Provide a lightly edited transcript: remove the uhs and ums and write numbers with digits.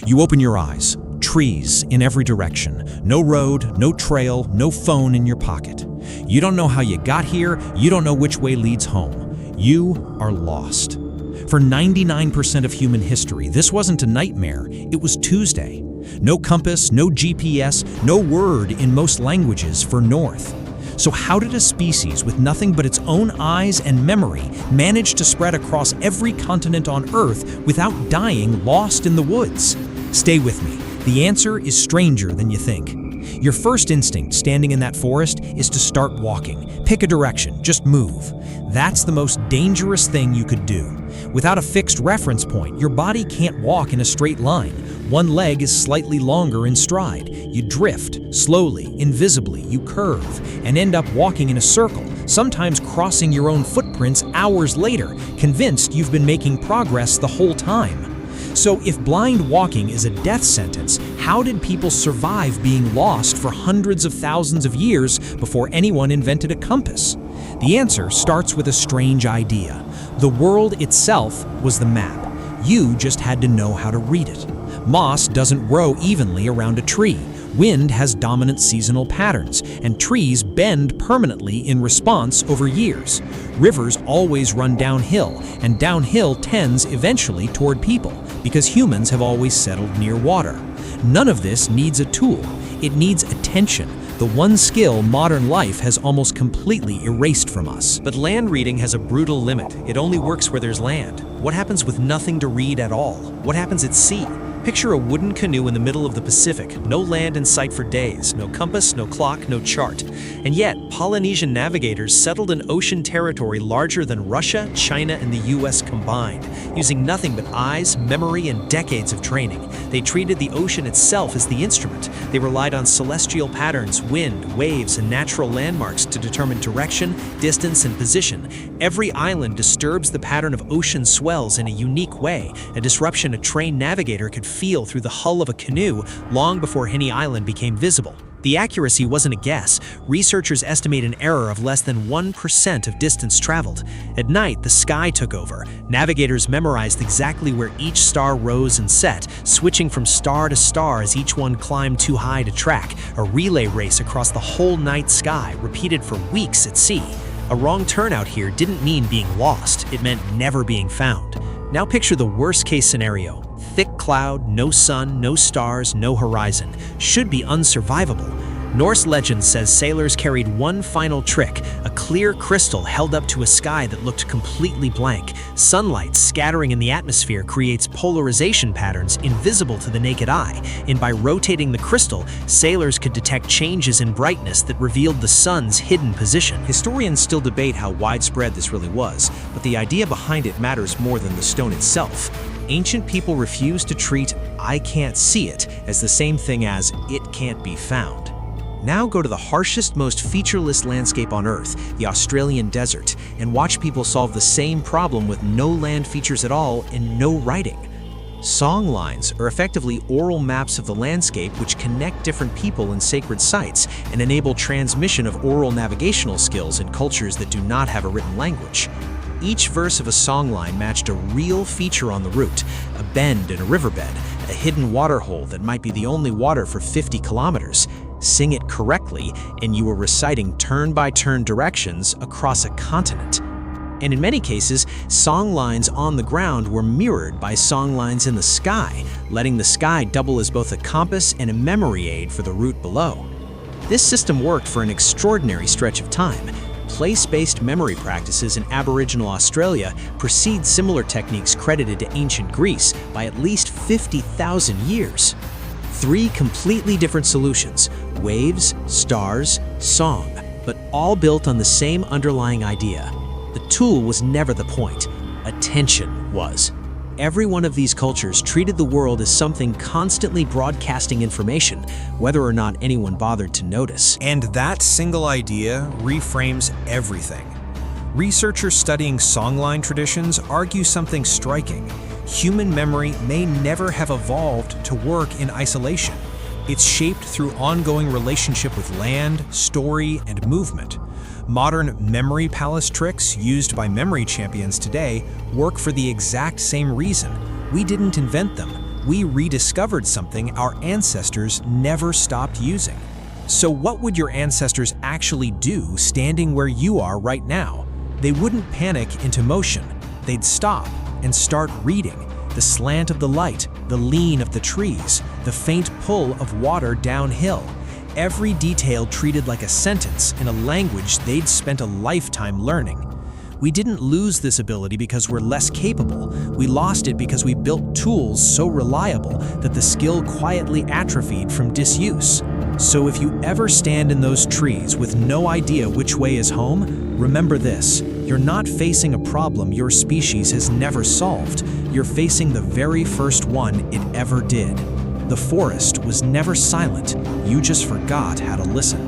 You open your eyes. Trees in every direction. No road, no trail, no phone in your pocket. You don't know how you got here. You don't know which way leads home. You are lost. For 99% of human history, this wasn't a nightmare. It was Tuesday. No compass, no GPS, no word in most languages for north. So how did a species with nothing but its own eyes and memory manage to spread across every continent on Earth without dying lost in the woods? Stay with me. The answer is stranger than you think. Your first instinct standing in that forest is to start walking. Pick a direction, just move. That's the most dangerous thing you could do. Without a fixed reference point, your body can't walk in a straight line. One leg is slightly longer in stride. You drift, slowly, invisibly, you curve, and end up walking in a circle, sometimes crossing your own footprints hours later, convinced you've been making progress the whole time. So if blind walking is a death sentence, how did people survive being lost for hundreds of thousands of years before anyone invented a compass? The answer starts with a strange idea. The world itself was the map. You just had to know how to read it. Moss doesn't grow evenly around a tree. Wind has dominant seasonal patterns, and trees bend permanently in response over years. Rivers always run downhill, and downhill tends eventually toward people, because humans have always settled near water. None of this needs a tool. It needs attention, the one skill modern life has almost completely erased from us. But land reading has a brutal limit. It only works where there's land. What happens with nothing to read at all? What happens at sea? Picture a wooden canoe in the middle of the Pacific, no land in sight for days, no compass, no clock, no chart. And yet, Polynesian navigators settled an ocean territory larger than Russia, China, and the US combined, using nothing but eyes, memory, and decades of training. They treated the ocean itself as the instrument. They relied on celestial patterns, wind, waves, and natural landmarks to determine direction, distance, and position. Every island disturbs the pattern of ocean swells in a unique way, a disruption a trained navigator could feel through the hull of a canoe long before any island became visible. The accuracy wasn't a guess. Researchers estimate an error of less than 1% of distance traveled. At night, the sky took over. Navigators memorized exactly where each star rose and set, switching from star to star as each one climbed too high to track, a relay race across the whole night sky, repeated for weeks at sea. A wrong turn out here didn't mean being lost, it meant never being found. Now picture the worst-case scenario. Thick cloud, no sun, no stars, no horizon. Should be unsurvivable. Norse legend says sailors carried one final trick, a clear crystal held up to a sky that looked completely blank. Sunlight scattering in the atmosphere creates polarization patterns invisible to the naked eye, and by rotating the crystal, sailors could detect changes in brightness that revealed the sun's hidden position. Historians still debate how widespread this really was, but the idea behind it matters more than the stone itself. Ancient people refused to treat "I can't see it" as the same thing as "it can't be found." Now go to the harshest, most featureless landscape on Earth, the Australian desert, and watch people solve the same problem with no land features at all and no writing. Songlines are effectively oral maps of the landscape which connect different people in sacred sites and enable transmission of oral navigational skills in cultures that do not have a written language. Each verse of a songline matched a real feature on the route, a bend in a riverbed, a hidden waterhole that might be the only water for 50 kilometers. Sing it correctly, and you were reciting turn-by-turn directions across a continent. And in many cases, songlines on the ground were mirrored by songlines in the sky, letting the sky double as both a compass and a memory aid for the route below. This system worked for an extraordinary stretch of time. Place-based memory practices in Aboriginal Australia precede similar techniques credited to ancient Greece by at least 50,000 years. Three completely different solutions: waves, stars, song, but all built on the same underlying idea. The tool was never the point. Attention was. Every one of these cultures treated the world as something constantly broadcasting information, whether or not anyone bothered to notice. And that single idea reframes everything. Researchers studying songline traditions argue something striking. Human memory may never have evolved to work in isolation. It's shaped through ongoing relationship with land, story, and movement. Modern memory palace tricks used by memory champions today work for the exact same reason. We didn't invent them. We rediscovered something our ancestors never stopped using. So what would your ancestors actually do standing where you are right now? They wouldn't panic into motion. They'd stop and start reading. The slant of the light, the lean of the trees, the faint pull of water downhill. Every detail treated like a sentence in a language they'd spent a lifetime learning. We didn't lose this ability because we're less capable. We lost it because we built tools so reliable that the skill quietly atrophied from disuse. So if you ever stand in those trees with no idea which way is home, remember this: you're not facing a problem your species has never solved. You're facing the very first one it ever did. The forest was never silent. You just forgot how to listen.